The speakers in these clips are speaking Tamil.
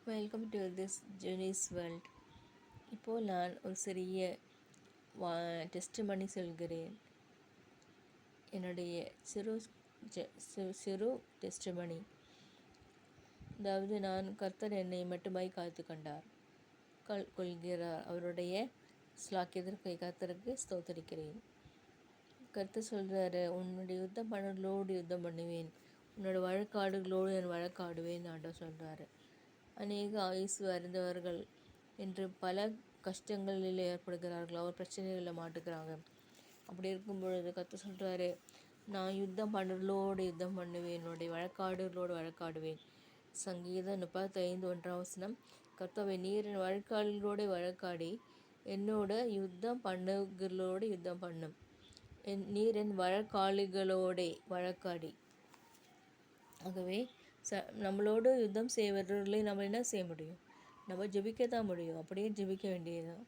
Welcome to this genius world. இப்போது நான் ஒரு சிறிய டெஸ்ட் பண்ணி சொல்கிறேன். என்னுடைய சிறு டெஸ்ட் பண்ணி. அதாவது நான் கர்த்தர் என்னை மட்டுமாய் காத்து கொள்கிறார். அவருடைய ஸ்லாக்கியத்திற்கு கர்த்தருக்கு ஸ்தோத்தரிக்கிறேன். கர்த்தர் சொல்கிறாரு, உன்னுடைய யுத்தம் பண்ணலோடு யுத்தம் பண்ணுவேன், உன்னோட வழக்காடுகளோடு நான் வழக்காடுவேன் ஆண்டவர் சொல்கிறாரு. அநேக ஆயுசு அறிந்தவர்கள் என்று பல கஷ்டங்களில் ஏற்படுகிறார்கள், அவர் பிரச்சனைகளில் மாட்டுக்கிறாங்க. அப்படி இருக்கும் பொழுது கர்த்தர் சொல்கிறாரு, நான் யுத்தம் பண்ணுறதோடு யுத்தம் பண்ணுவேன், என்னுடைய வழக்காடுகளோடு வழக்காடுவேன். சங்கீதம் 35:1 கர்த்தாவே, நீர் என் வழக்காடுகளோடு வழக்காடி என்னோட யுத்தம் பண்ணுகளோடு யுத்தம் பண்ணும். நீர் என் வழக்காளிகளோடே வழக்காடி. ஆகவே நம்மளோடு யுத்தம் செய்வர்களை நம்ம என்ன செய்ய முடியும்? நம்ம ஜெபிக்க தான் முடியும். அப்படியே ஜெபிக்க வேண்டியதுதான்.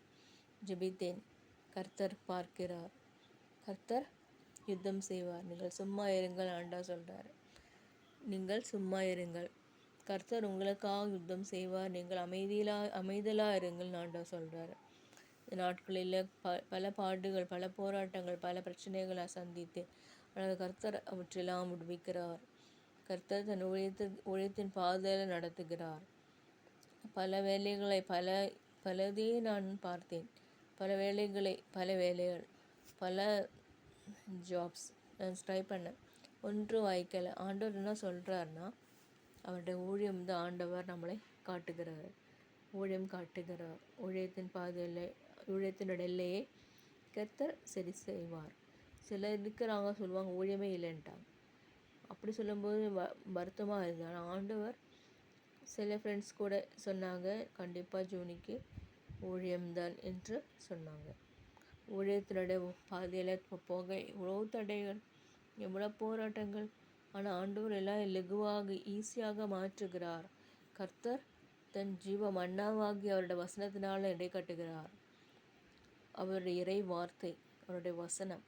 ஜெபித்தேன், கர்த்தர் பார்க்கிறார், கர்த்தர் யுத்தம் செய்வார், நீங்கள் சும்மா இருங்கள் ஆண்டா சொல்கிறார். நீங்கள் சும்மா இருங்கள், கர்த்தர் உங்களுக்காக யுத்தம் செய்வார், நீங்கள் அமைதலாக இருங்கள் ஆண்டா சொல்கிறார். இந்த நாட்களில் பல பாடுகள், பல போராட்டங்கள், பல பிரச்சனைகளை சந்தித்து ஆனால் கர்த்தர் அவற்றெல்லாம் விடுவிக்கிறார். கர்த்தர் தன் ஊழியத்தின் பாதையில் நடத்துகிறார். பல வேலைகளை பலதே நான் பார்த்தேன். பல வேலைகள் பல ஜாப்ஸ் நான் ட்ரை பண்ணேன், ஒன்று வாய்க்கலை. ஆண்டவர் என்ன சொல்கிறாருன்னா, அவருடைய ஊழியம் தான் ஆண்டவர் நம்மளை காட்டுகிறார், ஊழியம் காட்டுகிறார். ஊழியத்தின் பாதையில், ஊழியத்தின் எல்லையை கர்த்தர் சரி செய்வார். சிலர் இருக்கிறாங்க, சொல்லுவாங்க ஊழியமே இல்லைன்ட்டாங்க. அப்படி சொல்லும்போது வருத்தமாக இருந்தது. ஆனால் ஆண்டவர் சில ஃப்ரெண்ட்ஸ் கூட சொன்னாங்க, கண்டிப்பாக ஜூனிக்கு ஊழியம்தான் என்று சொன்னாங்க. ஊழியத்தினுடைய பாதையில் போக எவ்வளோ தடைகள், எவ்வளோ போராட்டங்கள், ஆனால் ஆண்டவர் எல்லாம் லெகுவாக ஈஸியாக மாற்றுகிறார். கர்த்தர் தன் ஜீவ மன்னாவாகி அவருடைய வசனத்தினால் இடை கட்டுகிறார். அவருடைய இறை வார்த்தை, அவருடைய வசனம்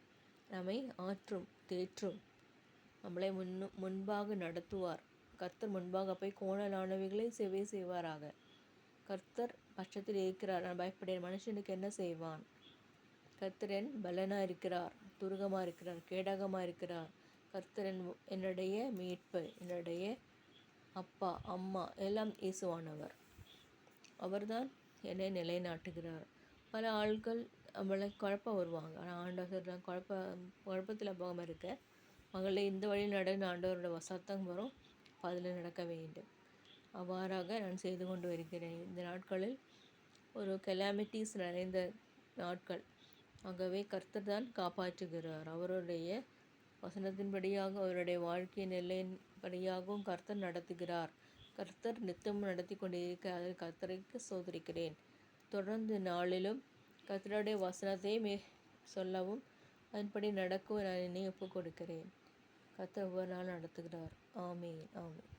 நம்மை ஆற்றும், தேற்றும், நம்மளை முன்பாக நடத்துவார். கர்த்தர் முன்பாக போய் கோணலானவைகளை செவ்வே செய்வாராக. கர்த்தர் பட்சத்தில் இருக்கிறார், நான் பயப்படேன். மனுஷனுக்கு என்ன செய்வான்? கர்த்தரன் பலனாக இருக்கிறார், துருகமாக இருக்கிறார், கேடகமாக இருக்கிறார். கர்த்தரன் என்னுடைய மீட்பு, என்னுடைய அப்பா அம்மா எல்லாம் இயேசுவானவர். அவர்தான் என்னை நிலைநாட்டுகிறார். பல ஆட்கள் நம்மளை குழப்ப வருவாங்க, ஆனால் ஆண்டவர் குழப்பத்தில் போகாமல் இருக்க, மகளே இந்த வழியில் நடந்து ஆண்டவரோட சத்தம் வரும், அதில் நடக்க வேண்டும். அவ்வாறாக நான் செய்து கொண்டு வருகிறேன். இந்த நாட்களில் ஒரு கெலாமிட்டிஸ் நிறைந்த நாட்கள். ஆகவே கர்த்தர் தான் காப்பாற்றுகிறார். அவருடைய வசனத்தின்படியாக, அவருடைய வாழ்க்கையின் எல்லையின்படியாகவும் கர்த்தர் நடத்துகிறார். கர்த்தர் நித்தமும் நடத்தி கொண்டிருக்க அதில் கர்த்தருக்கு சோதரிக்கிறேன். தொடர்ந்து நாளிலும் கர்த்தருடைய வசனத்தை சொல்லவும் அதன்படி நடக்கவும் நான் என்னை ஒப்புக் கொடுக்கிறேன். கர்த்தர் ஒவ்வொரு நாள் நடத்துகிறார். ஆமென், ஆமென்.